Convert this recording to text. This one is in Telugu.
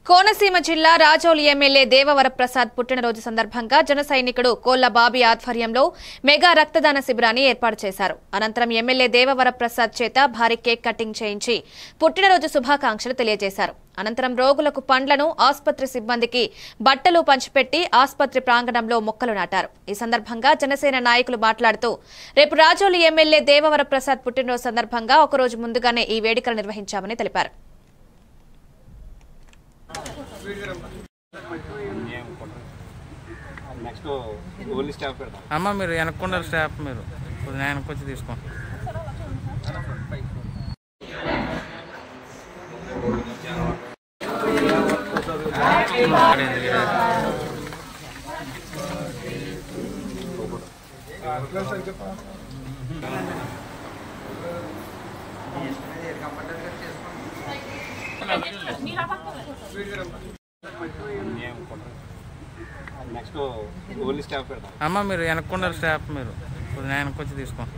కోనసీమ జిల్లా రాజోలు ఎమ్మెల్యే దేవవరప్రసాద్ పుట్టినరోజు సందర్భంగా జన సైనికుడు కోళ్ల బాబీ ఆధ్వర్యంలో మెగా రక్తదాన శిబిరాన్ని ఏర్పాటు చేశారు. అనంతరం ఎమ్మెల్యే దేవవరప్రసాద్ చేత భారీ కేక్ కటింగ్ చేయించి పుట్టినరోజు శుభాకాంక్షలు తెలియజేశారు. అనంతరం రోగులకు పండ్లను, ఆసుపత్రి సిబ్బందికి బట్టలు పంచిపెట్టి ఆసుపత్రి ప్రాంగణంలో మొక్కలు నాటారు. ఈ సందర్భంగా జనసేన నాయకులు మాట్లాడుతూ రేపు రాజోలు ఎమ్మెల్యే దేవవరప్రసాద్ పుట్టినరోజు సందర్భంగా ఒకరోజు ముందుగానే ఈ వేడుకలు నిర్వహించామని తెలిపారు. అమ్మ మీరు వెనక్కుండా స్టాఫ్ మీరు వెనక్కి వచ్చి తీసుకోండి. అమ్మ మీరు వెనక్కుండా స్టాఫ్ మీరు వెనక్కి వచ్చి తీసుకోండి.